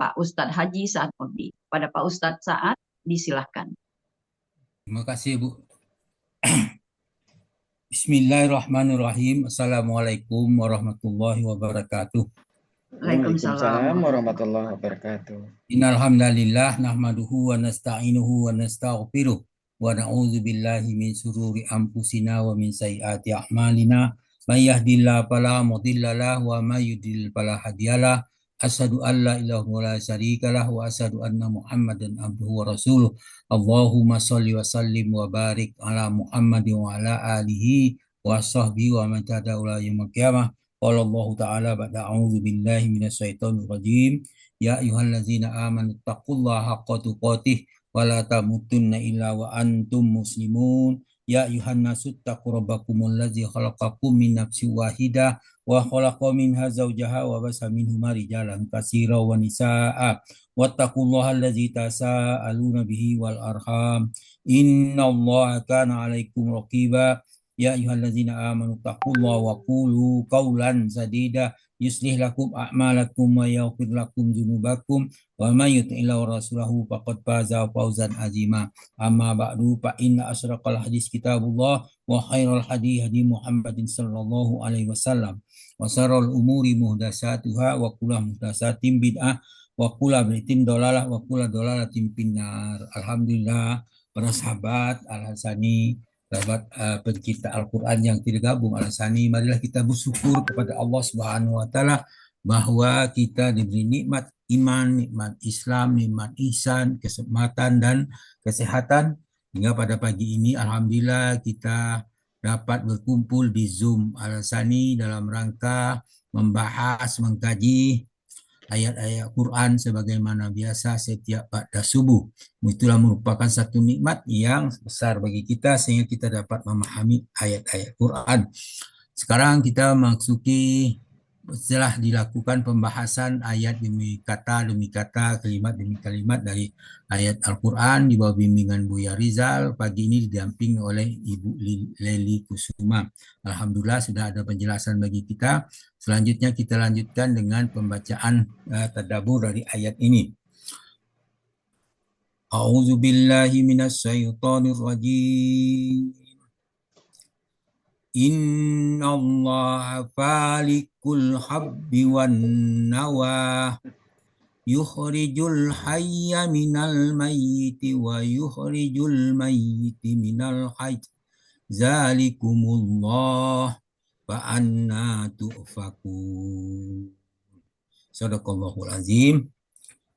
Pak Ustadz Haji Sa'ad Nurdi. Pada Pak Ustadz Sa'ad, disilahkan. Terima kasih, Bu. Bismillahirrahmanirrahim. Assalamualaikum warahmatullahi wabarakatuh. Waalaikumsalam Waalaikumsalam warahmatullahi warahmatullahi wabarakatuh. Innal hamdalillah nahmaduhu wa nasta'inuhu wa nastaghfiruh wa na'udzu billahi min shururi anfusina wa min sayyiati a'malina. May yahdihillahu fala mudilla lahu wa may yudlil fala hadiyalah. Asyhadu an la ilaha wa la syarikalah wa asyhadu anna Muhammadan abduhu wa rasuluh. Allahumma shalli wa sallim wa barik ala Muhammadin wa ala alihi wa sahbihi wa man tabi'ahum ila yaumil qiyamah. Qala Allah ta'ala ba'da a'udzu billahi minasyaitonir rajim. Ya ayyuhallazina amanu taqullaha haqqa tuqatih wa la tamutunna illa wa antum muslimun. Ya ayyuhan nasu taqu rabbakumul ladzi khalaqakum min nafsin wahidah wa khalaqa minha zawjaha wa basa minhuma rijalan katsiran wa nisaa. Wattaqullaha allazi tasaaluna bihi wal arham. Innallaha kana 'alaikum raqiba. Ya ayyuhallazina amanu taqullaha wa qulu qawlan sadida yuslih lakum a'malakum wa yaghfir lakum dzunubakum wa may yuti'illahu wa rasulahu faqad faza fawzan azima. Amma ba'du fa inna asyraqal hadis kitabullah wa khairal hadi hadi Muhammadin sallallahu alaihi wasallam wa syarrul umuri muhdatsatuha wa kullu muhdatsatin bid'ah wa kullu bid'atin dalalah wa kullu dalalatin finnar. Alhamdulillah para sahabat Al-Hasani, sahabat pencinta Al-Quran yang tidak gabung Al-Hasani, marilah kita bersyukur kepada Allah Subhanahu wa Ta'ala bahwa kita diberi nikmat iman, nikmat Islam, nikmat ihsan, kesempatan dan kesehatan, hingga pada pagi ini alhamdulillah kita dapat berkumpul di Zoom Al-Hasani dalam rangka membahas, mengkaji ayat-ayat Quran sebagaimana biasa setiap pada subuh. Itulah merupakan satu nikmat yang besar bagi kita sehingga kita dapat memahami ayat-ayat Quran. Sekarang kita masuki setelah dilakukan pembahasan ayat demi kata, kalimat demi kalimat dari ayat Al-Quran di bawah bimbingan Buya Rizal. Pagi ini didampingi oleh Ibu Leli Kusuma. Alhamdulillah sudah ada penjelasan bagi kita. Selanjutnya kita lanjutkan dengan pembacaan tadabbur dari ayat ini. A'udzu billahi minasyaitonir rajim. Inna Allah falikul habbi wan nawa yukhrijul hayya minal mayyiti wa yukhrijul mayyiti minal hayy zalikumullah fa anna tu'fakun. Sadaqallahul azim.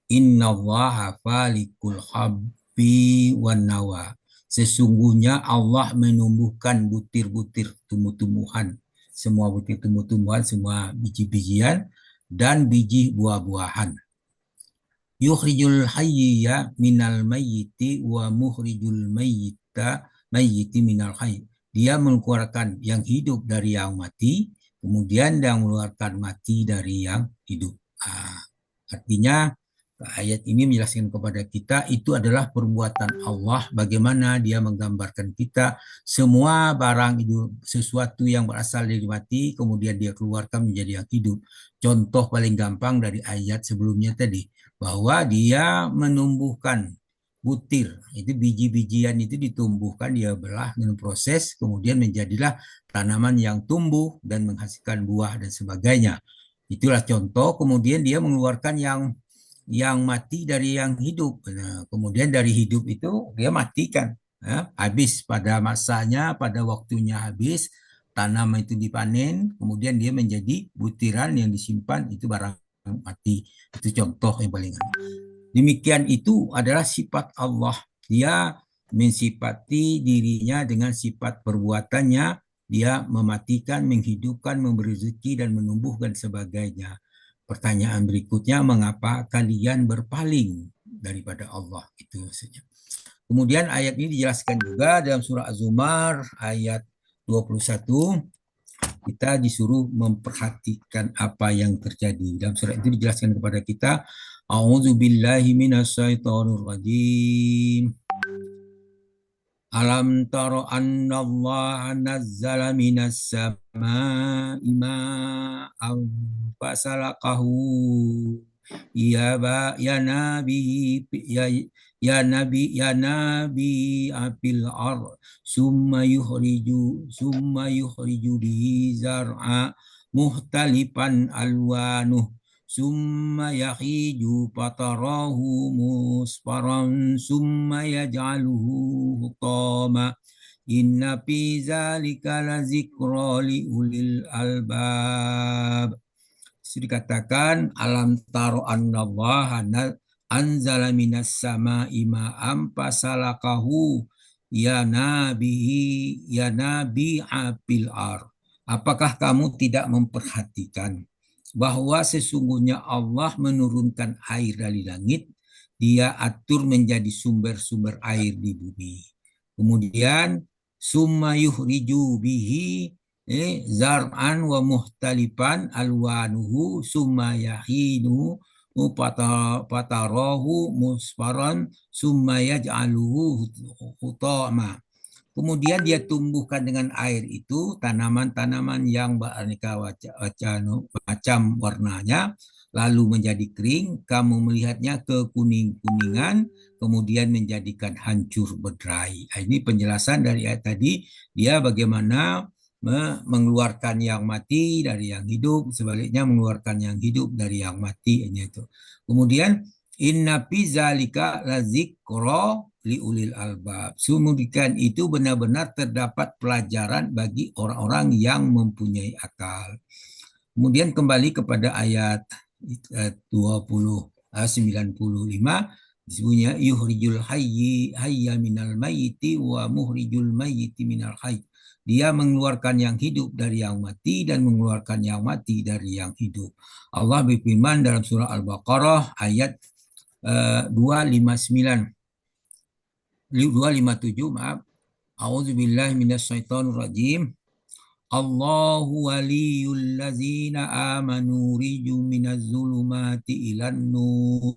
Inna Allah falikul habbi wan nawa. Sesungguhnya Allah menumbuhkan butir-butir tumbuh-tumbuhan, semua butir tumbuh-tumbuhan, semua biji-bijian dan biji buah-buahan. Yukhrijul hayya minal mayyiti wa mukhrijul mayyiti minal hayy. Dia mengeluarkan yang hidup dari yang mati, kemudian dia mengeluarkan mati dari yang hidup. Artinya ayat ini menjelaskan kepada kita itu adalah perbuatan Allah, bagaimana dia menggambarkan kita semua barang itu sesuatu yang berasal dari mati kemudian dia keluarkan menjadi yang hidup. Contoh paling gampang dari ayat sebelumnya tadi, bahwa dia menumbuhkan butir, itu biji-bijian itu ditumbuhkan, dia belah dengan proses, kemudian menjadilah tanaman yang tumbuh dan menghasilkan buah dan sebagainya. Itulah contoh. Kemudian dia mengeluarkan yang mati dari yang hidup. Nah, kemudian dari hidup itu dia matikan. Habis pada masanya, pada waktunya habis, tanaman itu dipanen, kemudian dia menjadi butiran yang disimpan, itu barang mati. Itu contoh yang paling. Demikian itu adalah sifat Allah. Dia mensifati dirinya dengan sifat perbuatannya. Dia mematikan, menghidupkan, memberi rezeki dan menumbuhkan sebagainya. Pertanyaan berikutnya, mengapa kalian berpaling daripada Allah? Itu saja. Kemudian ayat ini dijelaskan juga dalam surah Az-Zumar ayat 21. Kita disuruh memperhatikan apa yang terjadi. Dalam surah itu dijelaskan kepada kita, A'udzu billahi minasyaitonir rajim. Alam taro anna Allah nazzala minas sama'i ma'an fasalakahu ya nabi ya nabi apil ar summa yuhriju bihi zar'a muhtalifan alwanuh summa yahiju patarahu musfaran summa yaj'aluhu hutama inna fi zalika lazikra li ulil albab. Dikatakan alam taro annallaha anzala minas sama'i ma'am fasalakahu ya nabi apil ar. Apakah kamu tidak memperhatikan bahwa sesungguhnya Allah menurunkan air dari langit, dia atur menjadi sumber-sumber air di bumi. Kemudian summa yuhriju bihi zar'an wa muhtalifan alwanuhu summa yahinu patarahu musfaran summa yaj'aluhu hutama. Kemudian dia tumbuhkan dengan air itu tanaman-tanaman yang beraneka macam warnanya, lalu menjadi kering, kamu melihatnya kekuning-kuningan, kemudian menjadikan hancur berderai. Ini penjelasan dari ayat tadi, dia bagaimana mengeluarkan yang mati dari yang hidup, sebaliknya mengeluarkan yang hidup dari yang mati. Itu. Kemudian inna fi zalika lazikra liulil albab. Kemudian itu benar-benar terdapat pelajaran bagi orang-orang yang mempunyai akal. Kemudian kembali kepada ayat 95 disebutnya yuhrijul hayya minal mayyiti wa muhrijul mayyiti minal hayy. Dia mengeluarkan yang hidup dari yang mati dan mengeluarkan yang mati dari yang hidup. Allah berfirman dalam surah Al-Baqarah ayat 257, maaf. A'udzubillahi minasyaitonir rajim. Allahu waliyul ladzina amanu riju minaz zulumati ilan nur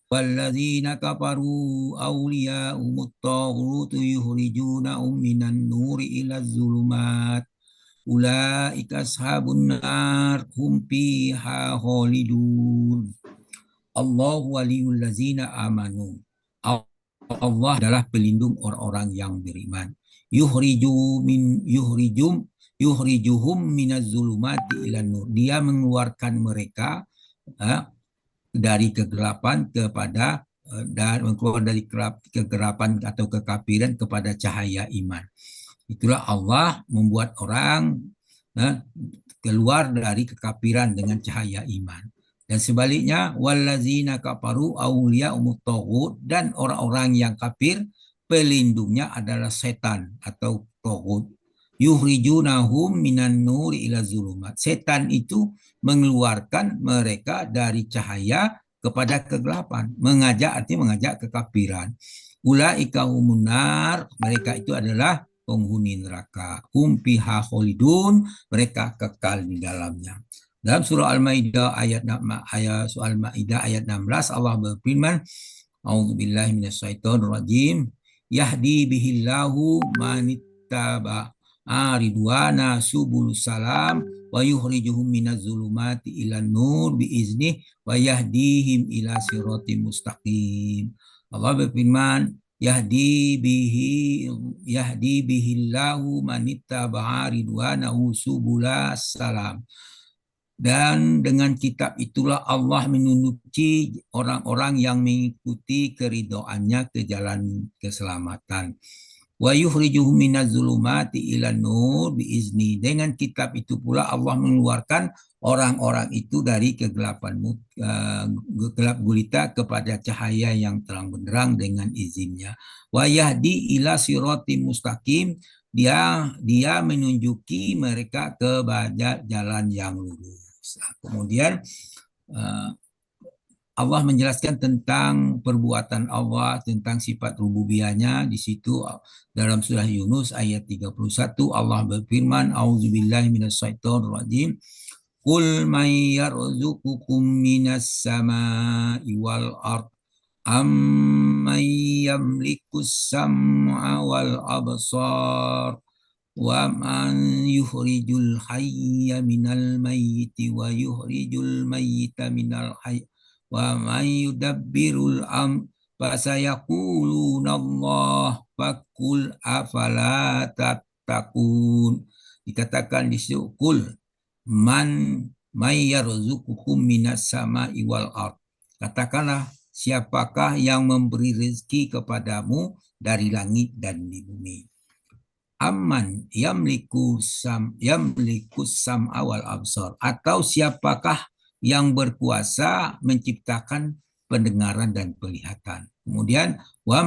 walladzina kafaru awliya'umut taghutu yukhrijunahum minan nuri ilaz zulumat ulaika ashabun nar hum fiha khalidun. Allahu waliyul ladzina amanu. Allah adalah pelindung orang-orang yang beriman. Yuhrijuhum minaz zulumati ilan nur. Dia mengeluarkan mereka dari kegelapan kepada keluar dari kegelapan atau kekafiran kepada cahaya iman. Itulah Allah membuat orang keluar dari kekafiran dengan cahaya iman. Dan sebaliknya wallazina kafaru awliya'umut taghut, dan orang-orang yang kafir pelindungnya adalah setan atau taghut. Yuhrijunahum minan nuri ila zulumat. Setan itu mengeluarkan mereka dari cahaya kepada kegelapan. Mengajak artinya mengajak kekafiran. Ulaika humun nar, mereka itu adalah penghuni neraka. Hum fiha khalidun, mereka kekal di dalamnya. Dalam surah Al-Maidah ayat soal Maidah ayat 16 Allah berfirman, A'udzubillahi minasyaitonir rajim, yahdi bihillahu manittaba ridwana subul salam wa yukhrijuhum minaz zulumati ilan nur biiznih wa yahdihim ila siratim mustaqim. Allah berfirman, yahdi bihillahu manittaba ridwanahu subulas salam. Dan dengan kitab itulah Allah menunjuki orang-orang yang mengikuti keridhoannya ke jalan keselamatan. Wa yukhrijuhum minaz zulumati ilan nur biizni. Dengan kitab itu pula Allah mengeluarkan orang-orang itu dari kegelapan gelap gulita kepada cahaya yang terang benderang dengan izinnya. Wa yahdi ila siratim mustaqim. Dia menunjuki mereka ke jalan yang lurus. Kemudian Allah menjelaskan tentang perbuatan Allah, tentang sifat rububiyahnya. Di situ dalam surah Yunus ayat 31 Allah berfirman, A'udzubillahi minasyaitonir rajim. Qul may yarzuqukum minas samai wal ard amman yamlikus sam'a wal absar wa man yukhrijul hayya minal mayyiti wa yukhrijul mayyita minal hayy wa may yudabbirul fasayaquluna Allah fakul afala tattaqun. Dikatakan di situ kul man may yarzuqukum minas sama'i wal ard. Katakanlah, siapakah yang memberi rezeki kepadamu dari langit dan di bumi? Amman yamliku sam awal absar, atau siapakah yang berkuasa menciptakan pendengaran dan penglihatan. Kemudian wa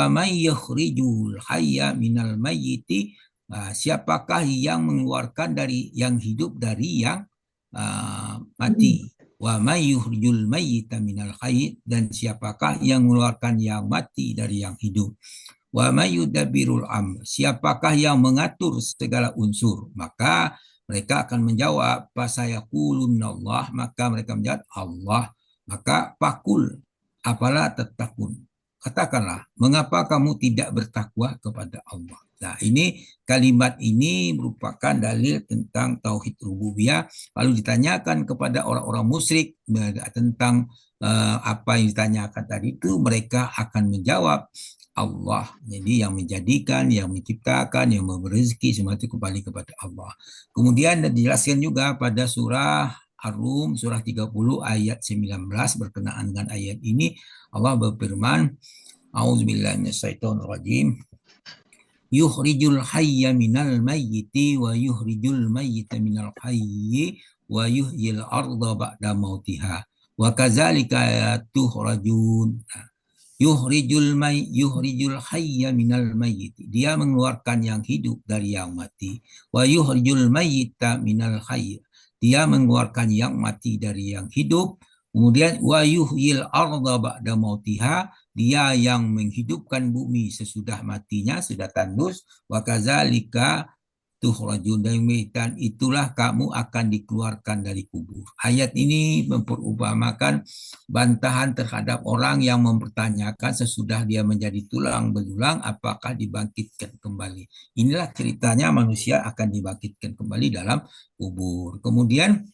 man yukhrijul hayya minal mayyiti, siapakah yang mengeluarkan dari yang hidup dari yang mati. Wa may yukhrijul mayyita minal hayy, dan siapakah yang mengeluarkan yang mati dari yang hidup. Wa may yudabbirul amr, siapakah yang mengatur segala unsur? Maka mereka akan menjawab fasayaqulunna Allah, maka mereka menjawab Allah. Maka fakul afala tattaqun, katakanlah, mengapa kamu tidak bertakwa kepada Allah? Nah, ini kalimat ini merupakan dalil tentang tauhid rububiyah. Lalu ditanyakan kepada orang-orang musyrik tentang apa yang ditanyakan tadi itu, mereka akan menjawab Allah. Jadi yang menjadikan, yang menciptakan, yang memberi rezeki, semua itu kembali kepada Allah. Kemudian dijelaskan juga pada surah Ar-Rum, surah 30 ayat 19, berkenaan dengan ayat ini Allah berfirman, A'udzubillahi minasyaitonirrajim. Yukhrijul hayya minal mayyiti wa yukhrijul mayyita minal hayyi wa yuhyil arda ba'da mautiha wa kadzalika tukhrajun. Yukhrijul hayya minal mayyit, dia mengeluarkan yang hidup dari yang mati. Wa yukhrijul mayyita minal hayy, dia mengeluarkan yang mati dari yang hidup. Kemudian wa yuhyil arda ba'da mautiha, dia yang menghidupkan bumi sesudah matinya, sudah tandus. Wa kadzalika tukhrajun, dan itulah kamu akan dikeluarkan dari kubur. Ayat ini memperumpamakan bantahan terhadap orang yang mempertanyakan sesudah dia menjadi tulang belulang apakah dibangkitkan kembali. Inilah ceritanya manusia akan dibangkitkan kembali dalam kubur. Kemudian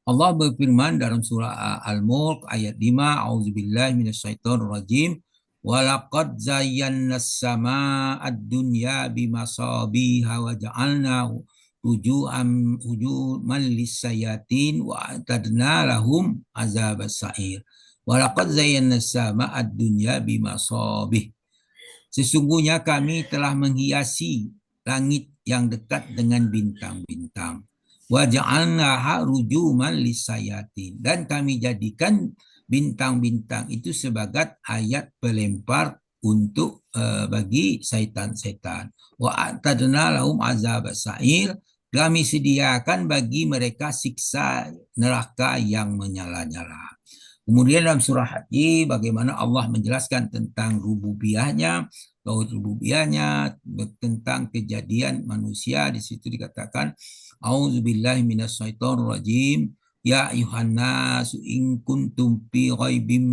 Allah berfirman dalam surah Al-Mulk ayat 5, A'udzubillahi minasyaitonirrajim. Walaqad zayyana as-samaa'a ad-dunya bimasabiha wa ja'alnahu rujuman lis-sayatin wa a'tadna lahum azabas sa'ir. Walaqad zayyana as-samaa'a ad-dunya bimasabih. Sesungguhnya kami telah menghiasi langit yang dekat dengan bintang-bintang. Wa ja'alnaha rujuman lis-sayatin, dan kami jadikan bintang-bintang itu sebagai ayat pelempar untuk bagi setan-setan. Wa atadna lahum azabas sa'ir, kami sediakan bagi mereka siksa neraka yang menyala-nyala. Kemudian dalam surah Haji, bagaimana Allah menjelaskan tentang rububiyahnya, tauhid rububiyahnya, tentang kejadian manusia. Di situ dikatakan, A'udzubillahi minasyaitonirrajim. Ya ayuhan nasu in kuntum fi ghaibim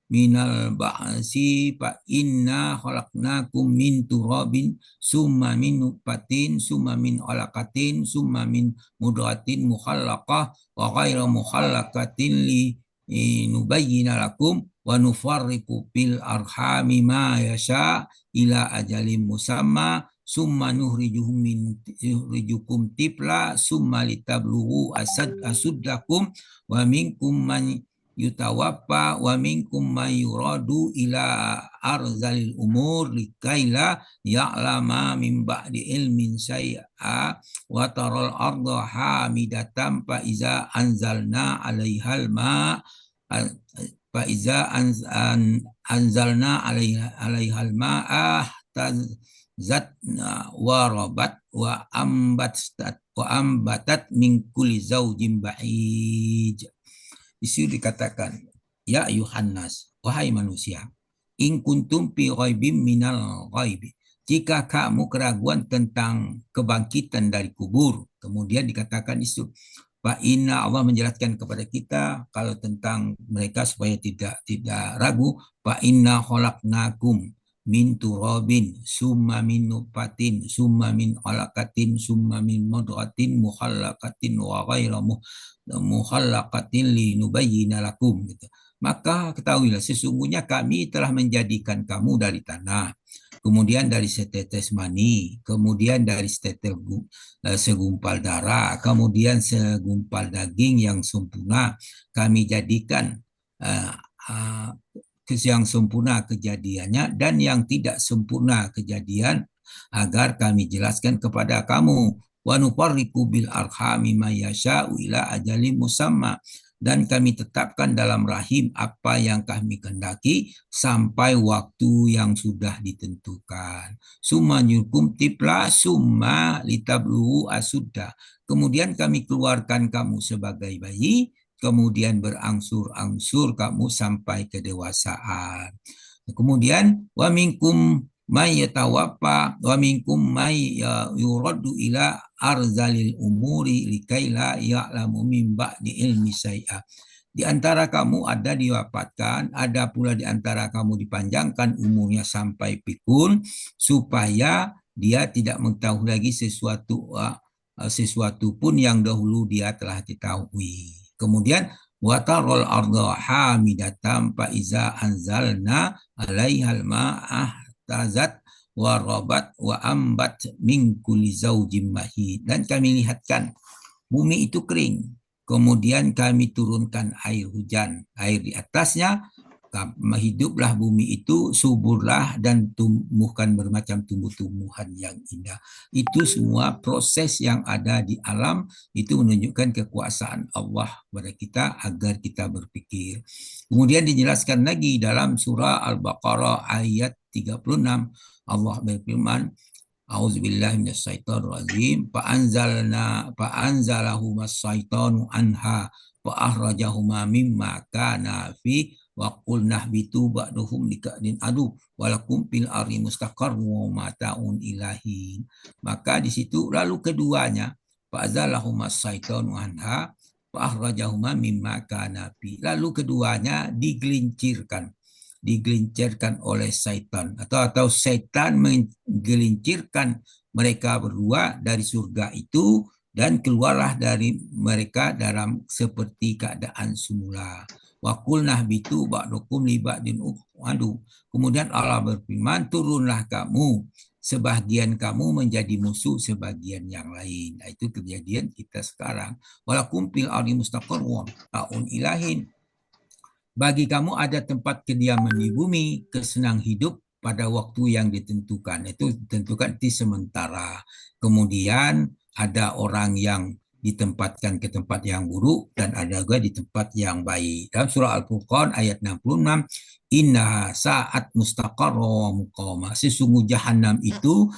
minal ba'si fa inna khalaqnakum min turabin summa min nutfatin summa min alaqatin summa min mudratin mukhallaqah wa ghairu mukhallaqatin li nubayyina lakum wa nufarriqu fil arhami ma yasha ila ajalin musamma summa nuhrijukum tifla summa litablughu asuddakum wa minkum man yutawaffa wa minkum man yuradu ila arzalil umur likaila ya'lama min ba'di ilmin syai'a wa taral arda hamidatan fa iza anzalna 'alaihal ma fa iza anzalna 'alaihal ma'a zatna warabat wa ambatat min kulli zaujin bahij. Di situ dikatakan, ya ayuhannas, wahai manusia, in kuntum fi ghaibim minal ghaibi, jika kamu keraguan tentang kebangkitan dari kubur. Kemudian dikatakan itu, fa inna, Allah menjelaskan kepada kita kalau tentang mereka supaya tidak ragu, fa inna khalaqnakum, min turabin summa min nutfatin summa min alaqatin summa min mudghatin mukhallaqatin wa ghaira mukhallaqatin linubayyina lakum gitu. Maka ketahuilah sesungguhnya kami telah menjadikan kamu dari tanah, kemudian dari setetes mani, kemudian dari setetes segumpal darah, kemudian segumpal daging yang sempurna kami jadikan yang sempurna kejadiannya dan yang tidak sempurna kejadian agar kami jelaskan kepada kamu. Wa nufarriqu bil arhami ma yasha'u ila ajalin musamma, dan kami tetapkan dalam rahim apa yang kami kehendaki sampai waktu yang sudah ditentukan. Summa nyukum tipla summa litabluhu asudda. Kemudian kami keluarkan kamu sebagai bayi, kemudian berangsur-angsur kamu sampai kedewasaan. Kemudian wa minkum may yatawaffa wa minkum may yuraddu ila arzalil umuri likaila ya'lamu min ba'di ilmi syai'a. Di antara kamu ada diwafatkan, ada pula di antara kamu dipanjangkan umurnya sampai pikun supaya dia tidak mengetahui lagi sesuatu pun yang dahulu dia telah ketahui. Kemudian watarol arda hamidatan fa iza anzalna alaihal ma'ah tazat wa rabat wa ambat min kulli zaujim mahid. Dan kami lihatkan bumi itu kering, kemudian kami turunkan air hujan, air di atasnya, hiduplah bumi itu, suburlah dan tumbuhkan bermacam tumbuh-tumbuhan yang indah. Itu semua proses yang ada di alam itu menunjukkan kekuasaan Allah kepada kita agar kita berpikir. Kemudian dijelaskan lagi dalam surah Al-Baqarah ayat 36, Allah berfirman, A'udzubillahi minasyaitonirrajim. Fa'anzalahuma syaitanu anha wa akhrajahuma mimma kana fi wa qulna bitu ba'duhum likadin adu walakum fil ardi mustaqarrun wa mata'un ilahin. Maka di situ lalu keduanya fa'anzalahuma syaitanu anha wa akhrajahuma mimma kana fi. Lalu keduanya digelincirkan oleh syaitan atau syaitan menggelincirkan mereka berdua dari surga itu dan keluarlah dari mereka dalam seperti keadaan semula. Wa qulna bitu ba'dukum li ba'din adu. Kemudian Allah berfirman, turunlah kamu, sebagian kamu menjadi musuh sebagian yang lain. Nah, itu kejadian kita sekarang. Walakum fil ardi mustaqarrun ta'un ilahin. Bagi kamu ada tempat kediaman di bumi, kesenang hidup pada waktu yang ditentukan. Itu ditentukan di sementara. Kemudian ada orang yang ditempatkan ke tempat yang buruk dan ada juga di tempat yang baik. Dalam surah Al-Furqan ayat 66, inna sa'at mustaqarra wa muqama. Sesungguh jahanam itu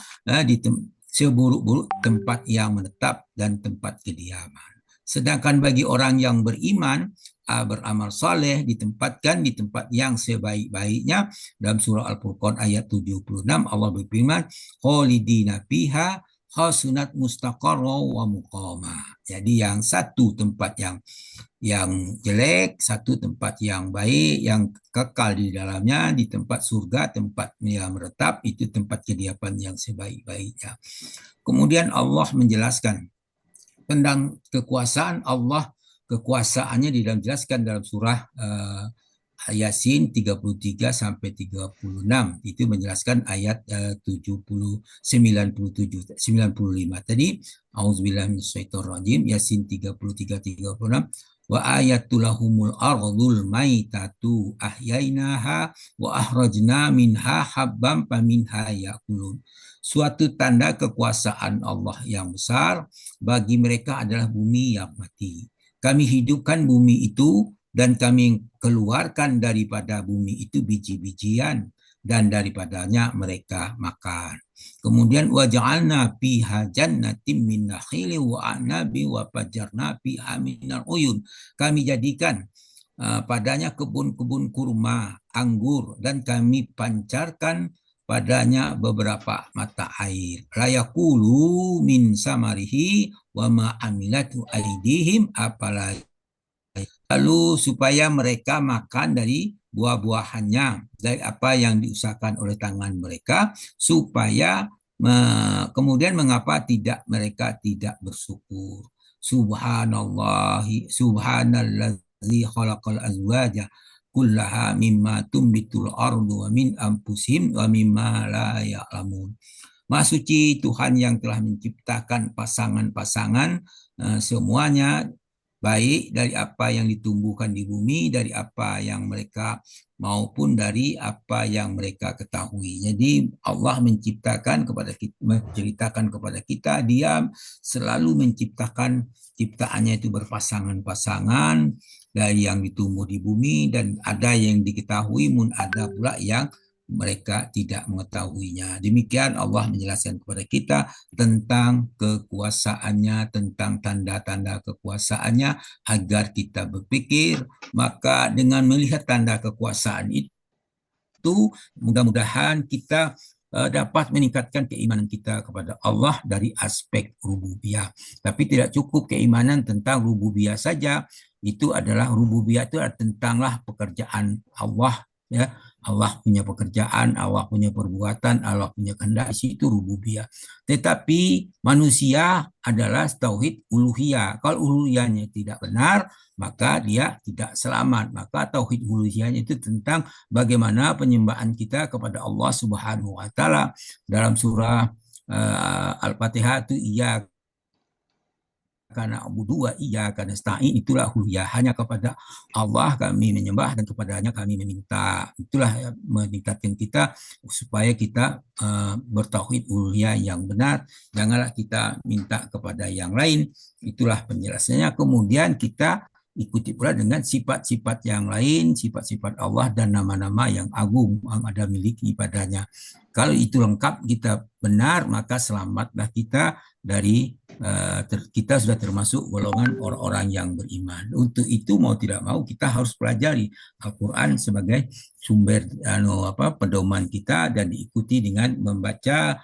seburuk-buruk tempat yang menetap dan tempat kediaman. Sedangkan bagi orang yang beriman, beramal saleh ditempatkan di tempat yang sebaik-baiknya. Dalam surah Al-Furqan ayat 76 Allah berfirman, khalidina fiha hasunat mustaqarra wa muqama. Jadi yang satu tempat yang jelek, satu tempat yang baik, yang kekal di dalamnya, di tempat surga, tempat yang menetap, itu tempat kediaman yang sebaik-baiknya. Kemudian Allah menjelaskan tentang kekuasaan Allah, kekuasaannya dijelaskan dalam surah Yasin 33 sampai 36. Itu menjelaskan ayat 95 tadi. Auzubillahi minasyaitonirrajim. Yasin 33 36. Wa ayatulahumul ardul maitatu ahyainaha wa ahrajna minha habban faminha yakulun. Suatu tanda kekuasaan Allah yang besar bagi mereka adalah bumi yang mati. Kami hidupkan bumi itu dan kami keluarkan daripada bumi itu biji-bijian dan daripadanya mereka makan. Kemudian waja'alna fiha jannatin min nakhili wa a'nabi wa fajarna fiha minal uyun. Kami jadikan padanya kebun-kebun kurma, anggur, dan kami pancarkan padanya beberapa mata air. Layakulu min samarihi wa ma amilatu aidihim, apalagi lalu supaya mereka makan dari buah-buahannya dari apa yang diusahakan oleh tangan mereka, supaya kemudian mengapa mereka tidak bersyukur. Subhanallazi khalaqal azwaja kullaha mimma tumbitul ardu wa min anfusihim wa mimma la ya'lamun. Maha suci Tuhan yang telah menciptakan pasangan-pasangan semuanya, baik dari apa yang ditumbuhkan di bumi, dari apa yang mereka maupun dari apa yang mereka ketahui. Jadi Allah menciptakan kepada kita, menceritakan kepada kita, Dia selalu menciptakan ciptaannya itu berpasangan-pasangan dari yang ditumbuh di bumi, dan ada yang diketahui, ada pula yang mereka tidak mengetahuinya. Demikian Allah menjelaskan kepada kita tentang kekuasaannya, tentang tanda-tanda kekuasaannya, agar kita berpikir. Maka dengan melihat tanda kekuasaan itu, mudah-mudahan kita dapat meningkatkan keimanan kita kepada Allah dari aspek rububiyah. Tapi tidak cukup keimanan tentang rububiyah saja. Itu adalah rububiyah, itu adalah tentanglah pekerjaan Allah, ya. Allah punya pekerjaan, Allah punya perbuatan, Allah punya kehendak, itu rububiyah. Tetapi manusia adalah tauhid uluhiyah. Kalau uluhiyahnya tidak benar, maka dia tidak selamat. Maka tauhid uluhiyahnya itu tentang bagaimana penyembahan kita kepada Allah Subhanahu wa taala. Dalam surah Al-Fatihah itu iya karena Abu dua iya karena stain, itulah uluhiyah, hanya kepada Allah kami menyembah dan kepadanya kami meminta. Itulah meningkatkan kita supaya kita bertauhid uluhiyah yang benar. Janganlah kita minta kepada yang lain. Itulah penjelasannya. Kemudian kita ikuti pula dengan sifat-sifat yang lain, sifat-sifat Allah dan nama-nama yang agung yang ada miliki padanya. Kalau itu lengkap, kita benar, maka selamatlah kita dari kita sudah termasuk golongan orang-orang yang beriman. Untuk itu mau tidak mau kita harus pelajari Al-Quran sebagai sumber pedoman kita, dan diikuti dengan membaca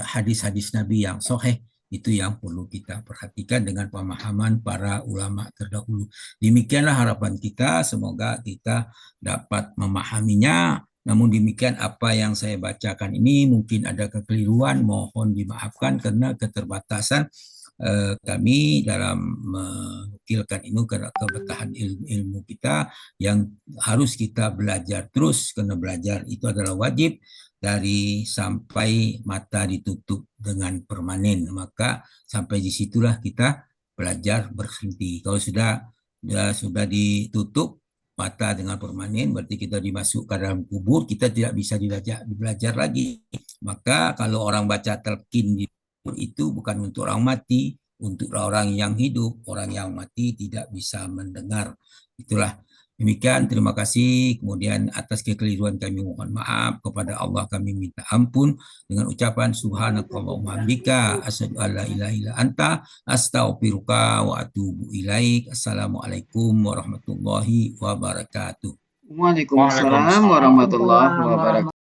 hadis-hadis Nabi yang sahih. Itu yang perlu kita perhatikan dengan pemahaman para ulama terdahulu. Demikianlah harapan kita, semoga kita dapat memahaminya. Namun demikian, apa yang saya bacakan ini mungkin ada kekeliruan, mohon dimaafkan karena keterbatasan kami dalam mewakilkan ini, karena keberkahan ilmu kita yang harus kita belajar terus, karena belajar itu adalah wajib dari sampai mata ditutup dengan permanen. Maka sampai disitulah kita belajar berhenti. Kalau sudah ditutup mata dengan permanen, berarti kita dimasukkan dalam kubur, kita tidak bisa belajar lagi. Maka kalau orang baca talqin di kubur itu bukan untuk orang mati, untuk orang yang hidup. Orang yang mati tidak bisa mendengar. Itulah. Demikian, terima kasih. Kemudian atas kekeliruan kami mohon maaf, kepada Allah kami minta ampun dengan ucapan subhanakallahumma bika asyhadu alla ilaha illa anta astaghfiruka wa atubu ilaik. Assalamualaikum warahmatullahi wabarakatuh. Waalaikumsalam warahmatullahi wabarakatuh.